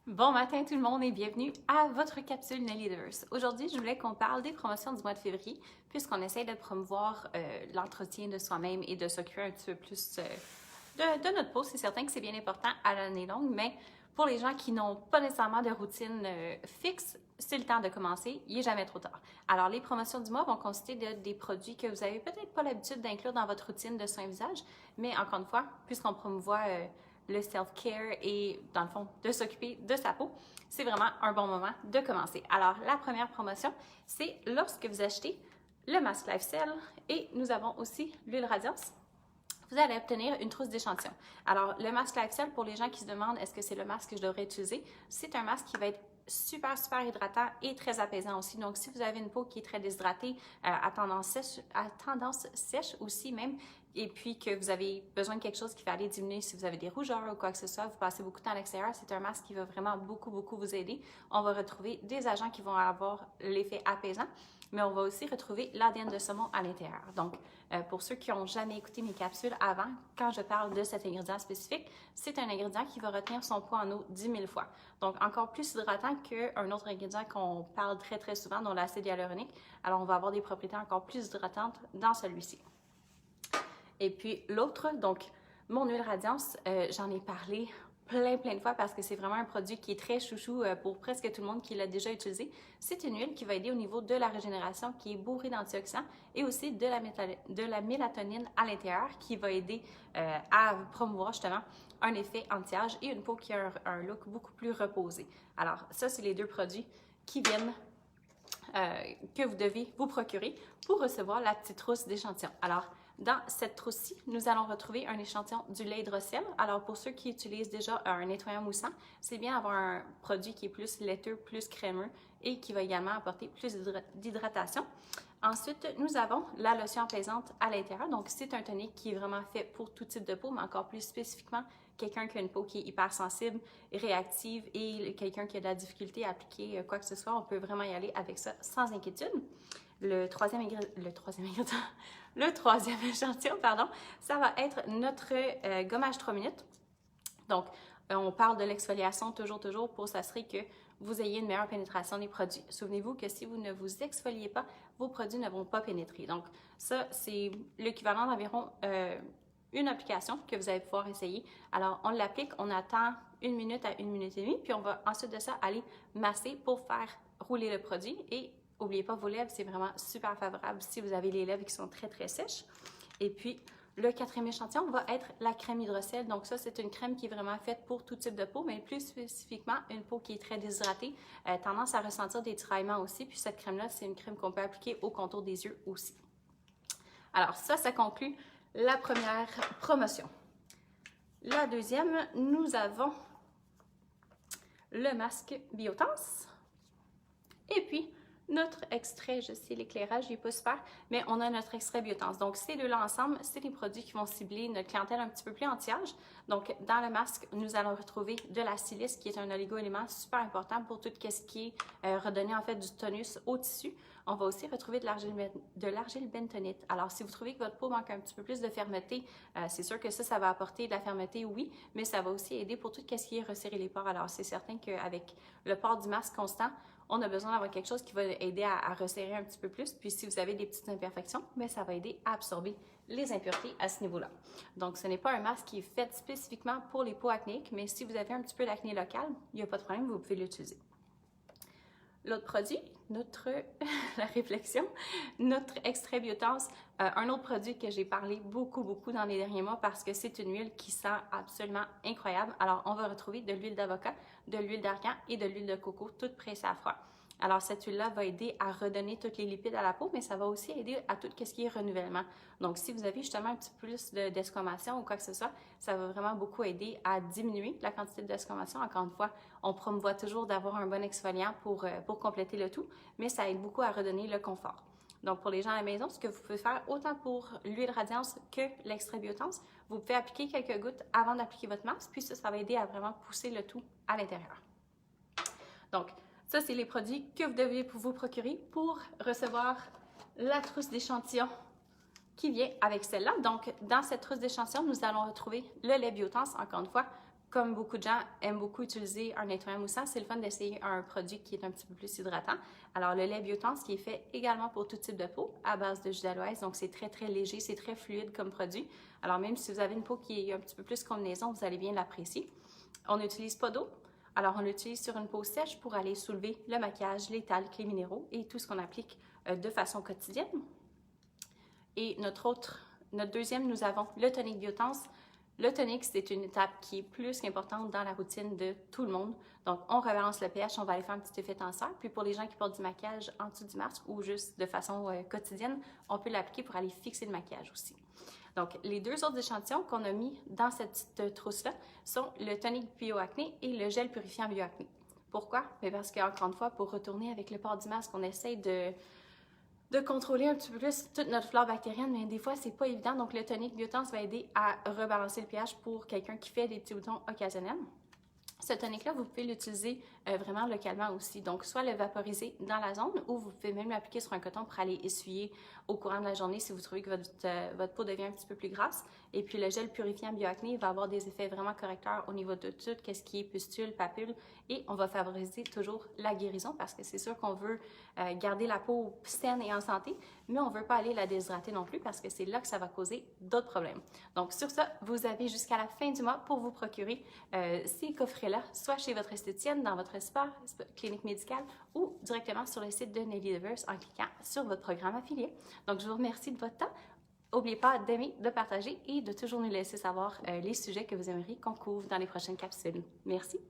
Bon matin tout le monde et bienvenue à votre capsule Nelly Leaders. Aujourd'hui, je voulais qu'on parle des promotions du mois de février puisqu'on essaie de promouvoir l'entretien de soi-même et de s'occuper un petit peu plus de notre peau. C'est certain que c'est bien important à l'année longue, mais pour les gens qui n'ont pas nécessairement de routine fixe, c'est le temps de commencer. Il n'est jamais trop tard. Alors, les promotions du mois vont consister de des produits que vous n'avez peut-être pas l'habitude d'inclure dans votre routine de soin visage, mais encore une fois, puisqu'on promouvoit le self-care et, dans le fond, de s'occuper de sa peau, c'est vraiment un bon moment de commencer. Alors, la première promotion, c'est lorsque vous achetez le masque LifeCell et nous avons aussi l'huile Radiance. Vous allez obtenir une trousse d'échantillons. Alors, le masque LifeCell, pour les gens qui se demandent est-ce que c'est le masque que je devrais utiliser, c'est un masque qui va être super hydratant et très apaisant aussi. Donc, si vous avez une peau qui est très déshydratée, à tendance sèche aussi même, et puis que vous avez besoin de quelque chose qui va aller diminuer si vous avez des rougeurs ou quoi que ce soit, vous passez beaucoup de temps à l'extérieur, c'est un masque qui va vraiment beaucoup vous aider. On va retrouver des agents qui vont avoir l'effet apaisant, mais on va aussi retrouver l'ADN de saumon à l'intérieur. Donc, pour ceux qui n'ont jamais écouté mes capsules avant, quand je parle de cet ingrédient spécifique, c'est un ingrédient qui va retenir son poids en eau 10 000 fois. Donc, encore plus hydratant qu'un autre ingrédient qu'on parle très souvent, dont l'acide hyaluronique. Alors, on va avoir des propriétés encore plus hydratantes dans celui-ci. Et puis l'autre, donc mon huile Radiance, j'en ai parlé plein de fois parce que c'est vraiment un produit qui est très chouchou pour presque tout le monde qui l'a déjà utilisé. C'est une huile qui va aider au niveau de la régénération, qui est bourrée d'antioxydants et aussi de la mélatonine à l'intérieur qui va aider à promouvoir justement un effet anti-âge et une peau qui a un look beaucoup plus reposé. Alors ça, c'est les deux produits qui viennent que vous devez vous procurer pour recevoir la petite trousse d'échantillons. Alors, dans cette trousse-ci, nous allons retrouver un échantillon du lait hydrocèle. Alors, pour ceux qui utilisent déjà un nettoyant moussant, c'est bien d'avoir un produit qui est plus laiteux, plus crémeux et qui va également apporter plus d'hydratation. Ensuite, nous avons la lotion apaisante à l'intérieur. Donc, c'est un tonique qui est vraiment fait pour tout type de peau, mais encore plus spécifiquement quelqu'un qui a une peau qui est hypersensible, réactive et quelqu'un qui a de la difficulté à appliquer quoi que ce soit, on peut vraiment y aller avec ça sans inquiétude. Le troisième échantillon, pardon, ça va être notre gommage 3 minutes. Donc, on parle de l'exfoliation toujours pour s'assurer que vous ayez une meilleure pénétration des produits. Souvenez-vous que si vous ne vous exfoliez pas, vos produits ne vont pas pénétrer. Donc, ça, c'est l'équivalent d'environ une application que vous allez pouvoir essayer. Alors, on l'applique, on attend 1 minute à 1 minute et demie, puis on va ensuite de ça aller masser pour faire rouler le produit. Et n'oubliez pas, vos lèvres, c'est vraiment super favorable si vous avez les lèvres qui sont très sèches. Et puis, le quatrième échantillon va être la crème hydrocèle. Donc ça, c'est une crème qui est vraiment faite pour tout type de peau, mais plus spécifiquement une peau qui est très déshydratée, tendance à ressentir des tiraillements aussi. Puis cette crème-là, c'est une crème qu'on peut appliquer au contour des yeux aussi. Alors ça conclut la première promotion. La deuxième, nous avons le masque Biotense. Et puis, notre extrait, je sais, l'éclairage, il n'est pas super, mais on a notre extrait Biotense. Donc, ces deux-là ensemble, c'est des produits qui vont cibler notre clientèle un petit peu plus anti-âge. Donc, dans le masque, nous allons retrouver de la silice, qui est un oligo-élément super important pour tout ce qui est redonner en fait du tonus au tissu. On va aussi retrouver de l'argile bentonite. Alors, si vous trouvez que votre peau manque un petit peu plus de fermeté, c'est sûr que ça va apporter de la fermeté, oui, mais ça va aussi aider pour tout ce qui est resserrer les pores. Alors, c'est certain qu'avec le port du masque constant, on a besoin d'avoir quelque chose qui va aider à resserrer un petit peu plus. Puis si vous avez des petites imperfections, bien, ça va aider à absorber les impuretés à ce niveau-là. Donc, ce n'est pas un masque qui est fait spécifiquement pour les peaux acnéiques, mais si vous avez un petit peu d'acné local, il n'y a pas de problème, vous pouvez l'utiliser. L'autre produit, la réflexion, notre extrait Biotense, un autre produit que j'ai parlé beaucoup dans les derniers mois parce que c'est une huile qui sent absolument incroyable. Alors, on va retrouver de l'huile d'avocat, de l'huile d'argan et de l'huile de coco, toutes pressées à froid. Alors, cette huile-là va aider à redonner tous les lipides à la peau, mais ça va aussi aider à tout ce qui est renouvellement. Donc, si vous avez justement un petit peu plus d'escamation ou quoi que ce soit, ça va vraiment beaucoup aider à diminuer la quantité d'escamation. Encore une fois, on promouvoit toujours d'avoir un bon exfoliant pour compléter le tout, mais ça aide beaucoup à redonner le confort. Donc, pour les gens à la maison, ce que vous pouvez faire, autant pour l'huile Radiance que l'extrait Biotense, vous pouvez appliquer quelques gouttes avant d'appliquer votre masque, puis ça va aider à vraiment pousser le tout à l'intérieur. Donc, ça, c'est les produits que vous devez vous procurer pour recevoir la trousse d'échantillons qui vient avec celle-là. Donc, dans cette trousse d'échantillons, nous allons retrouver le lait Biotense, encore une fois, comme beaucoup de gens aiment beaucoup utiliser un nettoyant moussant, c'est le fun d'essayer un produit qui est un petit peu plus hydratant. Alors, le lait Biotense qui est fait également pour tout type de peau à base de jus d'aloès, donc c'est très, très léger, c'est très fluide comme produit. Alors, même si vous avez une peau qui est un petit peu plus combinaison, vous allez bien l'apprécier. On n'utilise pas d'eau. Alors, on l'utilise sur une peau sèche pour aller soulever le maquillage, les talcs, les minéraux et tout ce qu'on applique de façon quotidienne. Et notre deuxième, nous avons le tonique Biotense. Le tonique, c'est une étape qui est plus qu'importante dans la routine de tout le monde. Donc, on rebalance le pH, on va aller faire un petit effet tenseur. Puis pour les gens qui portent du maquillage en dessous du masque ou juste de façon quotidienne, on peut l'appliquer pour aller fixer le maquillage aussi. Donc, les deux autres échantillons qu'on a mis dans cette petite trousse-là sont le tonique bioacné et le gel purifiant bioacné. Pourquoi? Bien parce qu'encore une fois, pour retourner avec le port du masque, on essaye de contrôler un petit peu plus toute notre flore bactérienne, mais des fois, c'est pas évident. Donc, le tonique Biotense va aider à rebalancer le pH pour quelqu'un qui fait des petits boutons occasionnels. Ce tonique-là, vous pouvez l'utiliser vraiment localement aussi. Donc, soit le vaporiser dans la zone ou vous pouvez même l'appliquer sur un coton pour aller essuyer au courant de la journée si vous trouvez que votre peau devient un petit peu plus grasse. Et puis, le gel purifiant bioacné va avoir des effets vraiment correcteurs au niveau de tout ce qui est pustules, papules. Et on va favoriser toujours la guérison parce que c'est sûr qu'on veut garder la peau saine et en santé, mais on ne veut pas aller la déshydrater non plus parce que c'est là que ça va causer d'autres problèmes. Donc, sur ça, vous avez jusqu'à la fin du mois pour vous procurer ces coffrets-là, soit chez votre esthéticienne, dans votre spa, clinique médicale ou directement sur le site de Nelly Devers en cliquant sur votre programme affilié. Donc, je vous remercie de votre temps. N'oubliez pas d'aimer, de partager et de toujours nous laisser savoir les sujets que vous aimeriez qu'on couvre dans les prochaines capsules. Merci!